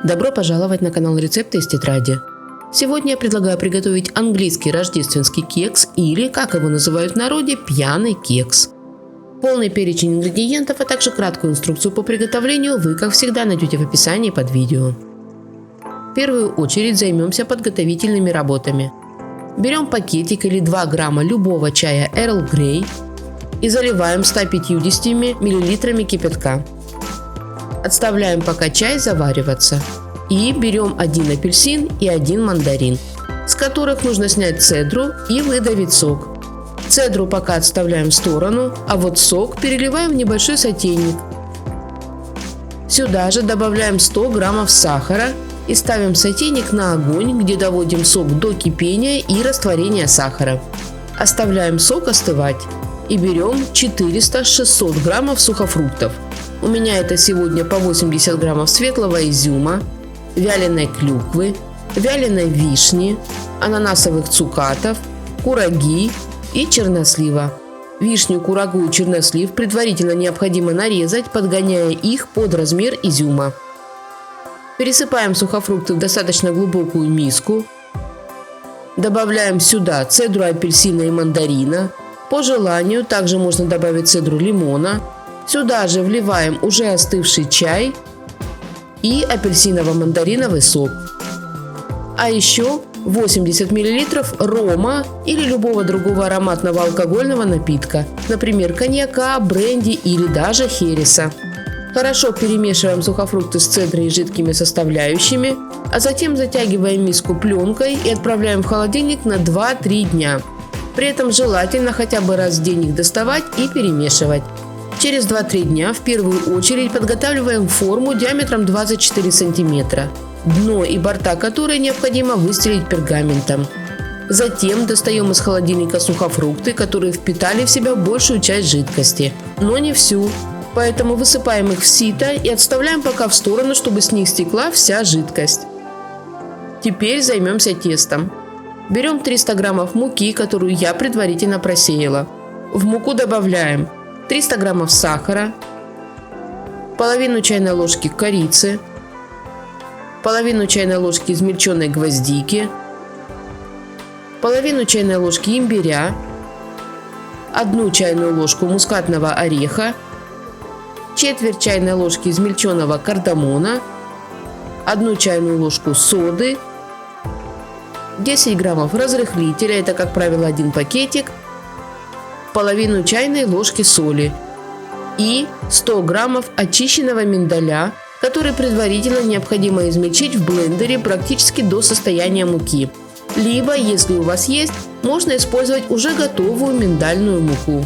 Добро пожаловать на канал Рецепты из тетради. Сегодня я предлагаю приготовить английский рождественский кекс или, как его называют в народе, пьяный кекс. Полный перечень ингредиентов, а также краткую инструкцию по приготовлению вы, как всегда, найдете в описании под видео. В первую очередь займемся подготовительными работами. Берем пакетик или 2 грамма любого чая Earl Grey и заливаем 150 мл кипятка. Отставляем пока чай завариваться. И берем 1 апельсин и 1 мандарин, с которых нужно снять цедру и выдавить сок. Цедру пока отставляем в сторону, а вот сок переливаем в небольшой сотейник. Сюда же добавляем 100 граммов сахара и ставим сотейник на огонь, где доводим сок до кипения и растворения сахара. Оставляем сок остывать и берем 400-600 граммов сухофруктов. У меня это сегодня по 80 граммов светлого изюма, вяленой клюквы, вяленой вишни, ананасовых цукатов, кураги и чернослива. Вишню, курагу и чернослив предварительно необходимо нарезать, подгоняя их под размер изюма. Пересыпаем сухофрукты в достаточно глубокую миску. Добавляем сюда цедру апельсина и мандарина. По желанию также можно добавить цедру лимона. Сюда же вливаем уже остывший чай и апельсиново-мандариновый сок. А еще 80 мл рома или любого другого ароматного алкогольного напитка, например, коньяка, бренди или даже хереса. Хорошо перемешиваем сухофрукты с цедрой и жидкими составляющими, а затем затягиваем миску пленкой и отправляем в холодильник на 2-3 дня. При этом желательно хотя бы раз в день их доставать и перемешивать. Через 2-3 дня в первую очередь подготавливаем форму диаметром 24 см, дно и борта которой необходимо выстелить пергаментом. Затем достаем из холодильника сухофрукты, которые впитали в себя большую часть жидкости, но не всю. Поэтому высыпаем их в сито и отставляем пока в сторону, чтобы с них стекла вся жидкость. Теперь займемся тестом. Берем 300 граммов муки, которую я предварительно просеяла. В муку добавляем 300 граммов сахара, половину чайной ложки корицы, половину чайной ложки измельченной гвоздики, половину чайной ложки имбиря, 1 чайную ложку мускатного ореха, четверть чайной ложки измельченного кардамона, 1 чайную ложку соды, 10 граммов разрыхлителя, это, как правило, 1 пакетик, половину чайной ложки соли и 100 граммов очищенного миндаля, который предварительно необходимо измельчить в блендере практически до состояния муки. Либо, если у вас есть, можно использовать уже готовую миндальную муку.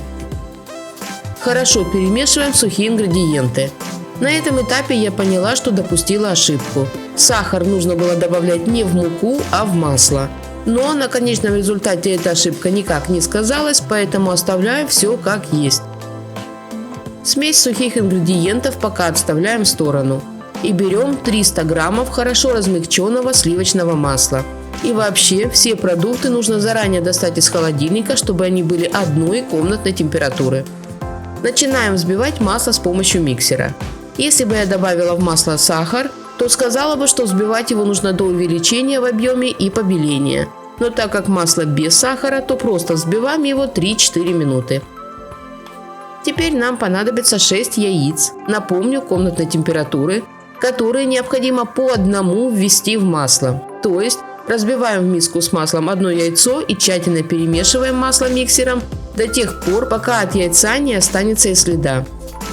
Хорошо перемешиваем сухие ингредиенты. На этом этапе я поняла, что допустила ошибку. Сахар нужно было добавлять не в муку, а в масло. Но на конечном результате эта ошибка никак не сказалась, поэтому оставляю все как есть. Смесь сухих ингредиентов пока отставляем в сторону. И берем 300 граммов хорошо размягченного сливочного масла. И вообще все продукты нужно заранее достать из холодильника, чтобы они были одной комнатной температуры. Начинаем взбивать масло с помощью миксера. Если бы я добавила в масло сахар, то сказала бы, что взбивать его нужно до увеличения в объеме и побеления. Но так как масло без сахара, то просто взбиваем его 3-4 минуты. Теперь нам понадобится 6 яиц, напомню, комнатной температуры, которые необходимо по одному ввести в масло. То есть разбиваем в миску с маслом 1 яйцо и тщательно перемешиваем масло миксером до тех пор, пока от яйца не останется и следа.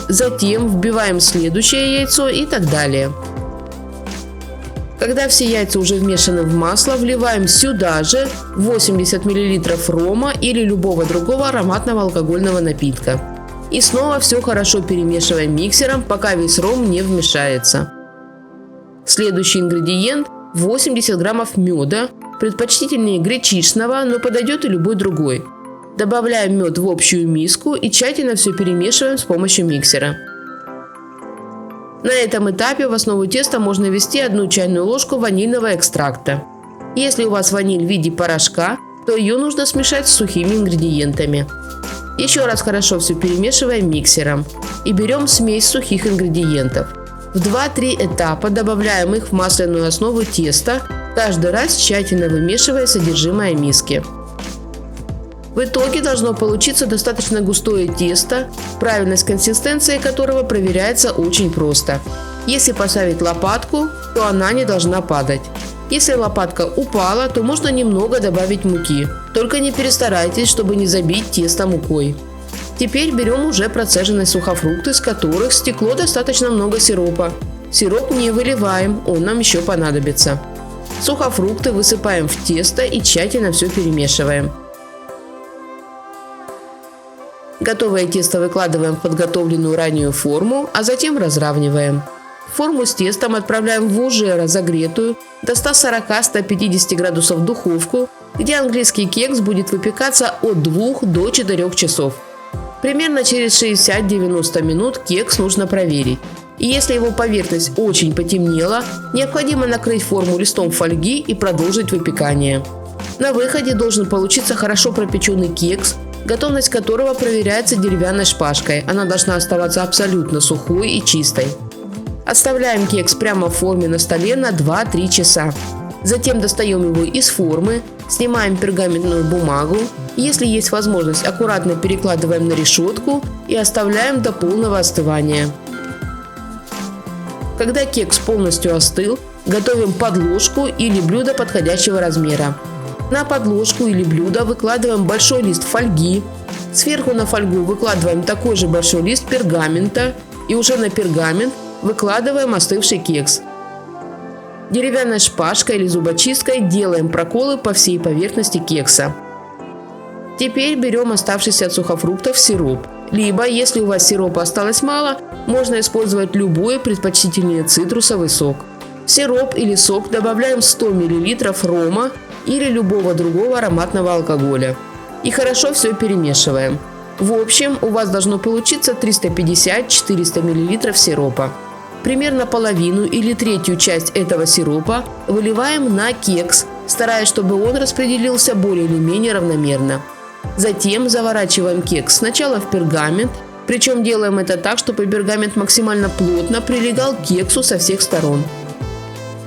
Затем вбиваем следующее яйцо и так далее. Когда все яйца уже вмешаны в масло, вливаем сюда же 80 мл рома или любого другого ароматного алкогольного напитка. И снова все хорошо перемешиваем миксером, пока весь ром не вмешается. Следующий ингредиент – 80 граммов меда, предпочтительнее гречишного, но подойдет и любой другой. Добавляем мед в общую миску и тщательно все перемешиваем с помощью миксера. На этом этапе в основу теста можно ввести 1 чайную ложку ванильного экстракта. Если у вас ваниль в виде порошка, то ее нужно смешать с сухими ингредиентами. Еще раз хорошо все перемешиваем миксером и берем смесь сухих ингредиентов. В 2-3 этапа добавляем их в масляную основу теста, каждый раз тщательно вымешивая содержимое миски. В итоге должно получиться достаточно густое тесто, правильность консистенции которого проверяется очень просто. Если поставить лопатку, то она не должна падать. Если лопатка упала, то можно немного добавить муки. Только не перестарайтесь, чтобы не забить тесто мукой. Теперь берем уже процеженные сухофрукты, с которых стекло достаточно много сиропа. Сироп не выливаем, он нам еще понадобится. Сухофрукты высыпаем в тесто и тщательно все перемешиваем. Готовое тесто выкладываем в подготовленную ранее форму, а затем разравниваем. Форму с тестом отправляем в уже разогретую до 140-150 градусов духовку, где английский кекс будет выпекаться от 2 до 4 часов. Примерно через 60-90 минут кекс нужно проверить. И если его поверхность очень потемнела, необходимо накрыть форму листом фольги и продолжить выпекание. На выходе должен получиться хорошо пропеченный кекс, готовность которого проверяется деревянной шпажкой. Она должна оставаться абсолютно сухой и чистой. Оставляем кекс прямо в форме на столе на 2-3 часа. Затем достаем его из формы, снимаем пергаментную бумагу. Если есть возможность, аккуратно перекладываем на решетку и оставляем до полного остывания. Когда кекс полностью остыл, готовим подложку или блюдо подходящего размера. На подложку или блюдо выкладываем большой лист фольги. Сверху на фольгу выкладываем такой же большой лист пергамента и уже на пергамент выкладываем остывший кекс. Деревянной шпажкой или зубочисткой делаем проколы по всей поверхности кекса. Теперь берем оставшийся от сухофруктов сироп. Либо, если у вас сиропа осталось мало, можно использовать любой предпочтительнее цитрусовый сок. В сироп или сок добавляем 100 мл рома или любого другого ароматного алкоголя. И хорошо все перемешиваем. В общем, у вас должно получиться 350-400 мл сиропа. Примерно половину или третью часть этого сиропа выливаем на кекс, стараясь, чтобы он распределился более или менее равномерно. Затем заворачиваем кекс сначала в пергамент, причем делаем это так, чтобы пергамент максимально плотно прилегал к кексу со всех сторон.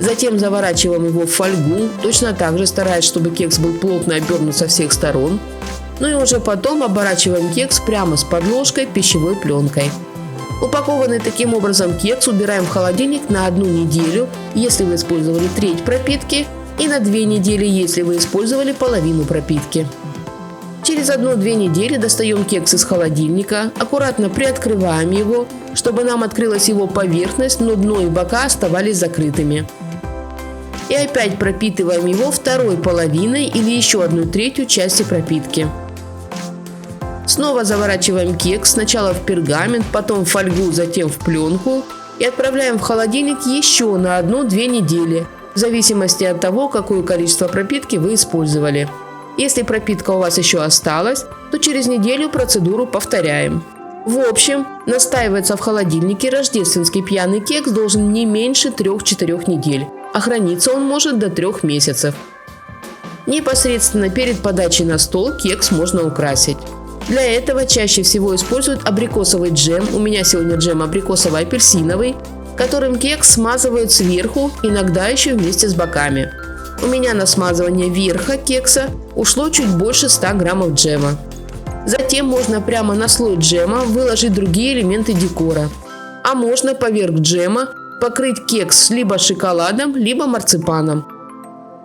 Затем заворачиваем его в фольгу, точно так же стараясь, чтобы кекс был плотно обернут со всех сторон. Ну и уже потом оборачиваем кекс прямо с подложкой пищевой пленкой. Упакованный таким образом кекс убираем в холодильник на 1 неделю, если вы использовали треть пропитки, и на 2 недели, если вы использовали половину пропитки. Через 1-2 недели достаем кекс из холодильника, аккуратно приоткрываем его, чтобы нам открылась его поверхность, но дно и бока оставались закрытыми. И опять пропитываем его второй половиной или еще 1/3 части пропитки. Снова заворачиваем кекс сначала в пергамент, потом в фольгу, затем в пленку и отправляем в холодильник еще на 1-2 недели, в зависимости от того, какое количество пропитки вы использовали. Если пропитка у вас еще осталась, то через неделю процедуру повторяем. В общем, настаивается в холодильнике рождественский пьяный кекс должен не меньше 3-4 недель, а храниться он может до 3 месяцев. Непосредственно перед подачей на стол кекс можно украсить. Для этого чаще всего используют абрикосовый джем, у меня сегодня джем абрикосово-апельсиновый, которым кекс смазывают сверху, иногда еще вместе с боками. У меня на смазывание верха кекса ушло чуть больше 100 граммов джема. Затем можно прямо на слой джема выложить другие элементы декора. А можно поверх джема покрыть кекс либо шоколадом, либо марципаном.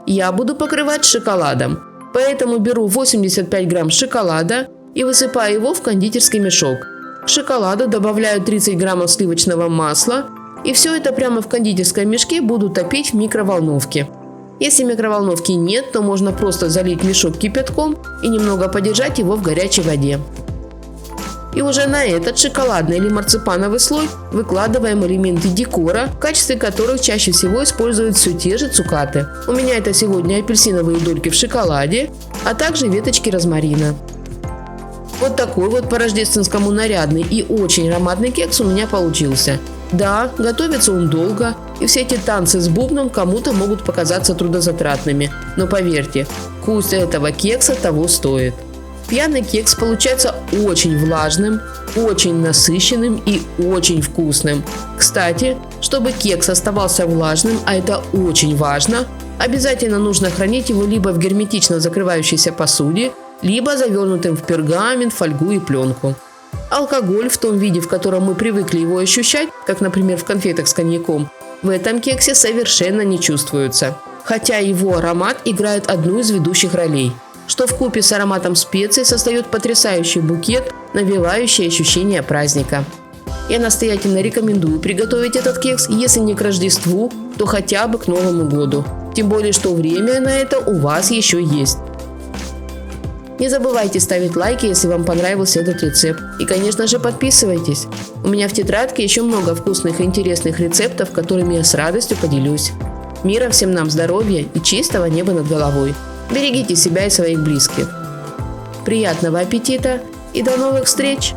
Я буду покрывать шоколадом, поэтому беру 85 грамм шоколада и высыпаю его в кондитерский мешок. К шоколаду добавляю 30 граммов сливочного масла, и все это прямо в кондитерском мешке буду топить в микроволновке. Если микроволновки нет, то можно просто залить мешок кипятком и немного подержать его в горячей воде. И уже на этот шоколадный или марципановый слой выкладываем элементы декора, в качестве которых чаще всего используют все те же цукаты. У меня это сегодня апельсиновые дольки в шоколаде, а также веточки розмарина. Вот такой вот по-рождественскому нарядный и очень ароматный кекс у меня получился. Да, готовится он долго, и все эти танцы с бубном кому-то могут показаться трудозатратными, но поверьте, вкус этого кекса того стоит. Пьяный кекс получается очень влажным, очень насыщенным и очень вкусным. Кстати, чтобы кекс оставался влажным, а это очень важно, обязательно нужно хранить его либо в герметично закрывающейся посуде, либо завернутым в пергамент, фольгу и пленку. Алкоголь в том виде, в котором мы привыкли его ощущать, как, например, в конфетах с коньяком, в этом кексе совершенно не чувствуется. Хотя его аромат играет одну из ведущих ролей, что вкупе с ароматом специй создает потрясающий букет, навевающий ощущение праздника. Я настоятельно рекомендую приготовить этот кекс, если не к Рождеству, то хотя бы к Новому году. Тем более, что время на это у вас еще есть. Не забывайте ставить лайки, если вам понравился этот рецепт. И, конечно же, подписывайтесь. У меня в тетрадке еще много вкусных и интересных рецептов, которыми я с радостью поделюсь. Мира всем нам, здоровья и чистого неба над головой. Берегите себя и своих близких. Приятного аппетита и до новых встреч!